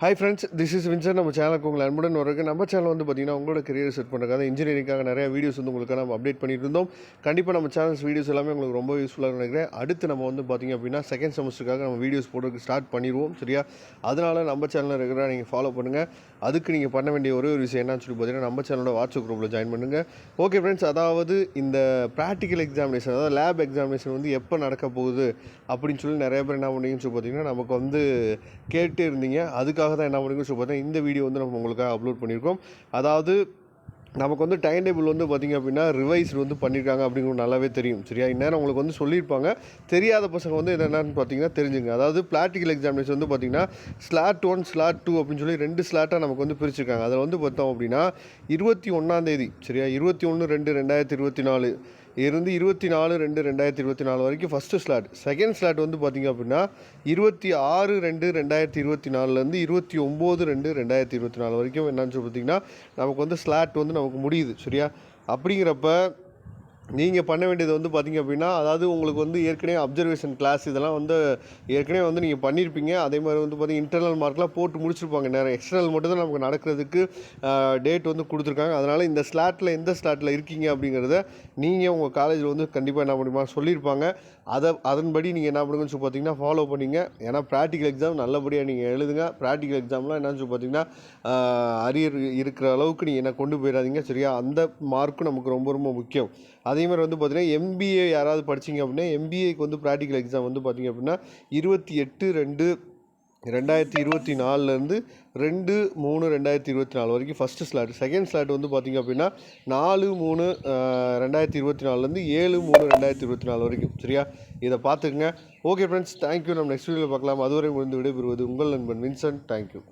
Hi friends, this is Windsor. நம்ம சேனலுக்கு உங்களை அன்புடன் வரக்கு. நம்ம சேனல் வந்து பார்த்தீங்கன்னா உங்களோட கரியர் செட் பண்ணுறதுக்காக இன்ஜினியரிங்காக நிறைய வீடியோஸ் வந்து உங்களுக்கு நம்ம அப்டேட் பண்ணிட்டு இருந்தோம். கண்டிப்பாக நம்ம சேனல்ஸ் வீடியோஸ் எல்லாமே உங்களுக்கு ரொம்ப யூஸ்ஃபுல்லாக நினைக்கிறேன். அடுத்து நம்ம வந்து பார்த்திங்க அப்படின்னா செகண்ட் செமஸ்டருக்காக நம்ம வீடியோஸ் போடுறதுக்கு ஸ்டார்ட் பண்ணிடுவோம். சரியா? அதனால் நம்ம சேனலில் ரெகுலராக நீங்கள் ஃபாலோ பண்ணுங்கள். அதுக்கு நீங்கள் பண்ண வேண்டிய ஒரே ஒரு விஷயம் என்னன்னு சொல்லி பார்த்தீங்கன்னா நம்ம சேனலோட வாட்ஸ்அப் குரூப்பில் ஜாயின் பண்ணுங்கள். ஓகே ஃப்ரெண்ட்ஸ், அதாவது இந்த ப்ராக்டிக்கல் எக்ஸாமினேஷன், அதாவது லேப் எக்ஸாமினேஷன் வந்து எப்போ நடக்க போகுது அப்படின்னு சொல்லி நிறைய பேர் என்ன பண்ணீங்கன்னு சொல்லி பார்த்தீங்கன்னா நமக்கு வந்து கேட்டு இருந்தீங்க. அதுக்காக தான் என்ன பண்ணுங்கன்னு சொல்லி பார்த்தீங்கன்னா இந்த வீடியோ வந்து நம்ம உங்களுக்காக அப்லோட் பண்ணியிருக்கோம். அதாவது நமக்கு வந்து டைம் டேபிள் வந்து பார்த்திங்க அப்படின்னா ரிவைஸ் வந்து பண்ணியிருக்காங்க அப்படிங்கிறது நல்லாவே தெரியும். சரியா? இந்நேரம் உங்களுக்கு வந்து சொல்லியிருப்பாங்க. தெரியாத பசங்க வந்து என்னென்னு பார்த்தீங்கன்னா தெரிஞ்சுங்க. அதாவது ப்ராக்டிக்கல் எக்ஸாமினேஷன் வந்து பார்த்திங்கன்னா ஸ்லாட் 1 ஸ்லாட் 2 அப்படின்னு சொல்லி 2 ஸ்லாட்டாக நமக்கு வந்து பிரிச்சிருக்காங்க. அதில் வந்து பார்த்தோம் அப்படின்னா 21 சரியா, 21/2/2024 இருந்து 24/2/2024 வரைக்கும் ஃபஸ்ட்டு ஸ்லாட். செகண்ட் ஸ்லாட் வந்து பார்த்திங்க அப்படின்னா 26/2/2024 29/2/2024 வரைக்கும் என்னன்னு சொல்லி பார்த்திங்கன்னா நமக்கு வந்து ஸ்லாட் வந்து நமக்கு முடியுது. சரியா? அப்படிங்கிறப்ப நீங்கள் பண்ண வேண்டியது வந்து பார்த்திங்க அப்படின்னா, அதாவது உங்களுக்கு வந்து ஏற்கனவே அப்சர்வேஷன் கிளாஸ் இதெல்லாம் வந்து ஏற்கனவே வந்து நீங்கள் பண்ணியிருப்பீங்க. அதே மாதிரி வந்து பார்த்திங்கன்னா இன்டர்னல் மார்க்லாம் போட்டு முடிச்சிருப்பாங்க. நேரம் எக்ஸ்டர்னல் மட்டும் தான் நமக்கு நடக்கிறதுக்கு டேட் வந்து கொடுத்துருக்காங்க. அதனால் இந்த ஸ்லாட்டில் எந்த ஸ்லாட்டில் இருக்கீங்க அப்படிங்கிறத நீங்கள் உங்கள் காலேஜில் வந்து கண்டிப்பாக என்ன பண்ணுமா சொல்லியிருப்பாங்க. அதன்படி நீங்கள் என்ன பண்ணுங்கன்னு சொல்லி பார்த்தீங்கன்னா ஃபாலோ பண்ணிங்க. ஏன்னா ப்ராக்டிக்கல் எக்ஸாம் நல்லபடியாக நீங்கள் எழுதுங்க. ப்ராக்டிக்கல் எக்ஸாம்லாம் என்னன்னு சொல்லி பார்த்தீங்கன்னா அரியர் இருக்கிற அளவுக்கு நீங்கள் என்ன கொண்டு போயிடாதீங்க. சரியா? அந்த மார்க்கும் நமக்கு ரொம்ப ரொம்ப முக்கியம். அதே மாதிரி வந்து பார்த்தீங்கன்னா எம்பிஏ யாராவது படிச்சிங்க அப்படின்னா எம்பிஏக்கு வந்து ப்ராக்டிக்கல் எக்ஸாம் வந்து பார்த்திங்க அப்படின்னா 28/2/2024 2/3/2024 வரைக்கும் ஃபஸ்ட்டு ஸ்லாட். செகண்ட் ஸ்லாட் வந்து பார்த்திங்க அப்படின்னா 4/3/2024 7/3/2024 வரைக்கும். சரியா? இதை பார்த்துக்குங்க. Okay friends, thank you. நம்ம நெக்ஸ்ட் வீடியோவில் பார்க்கலாம். அதுவரை முடிந்து விடைபெறுவது உங்கள் நண்பன் வின்சென்ட். தேங்க்யூ.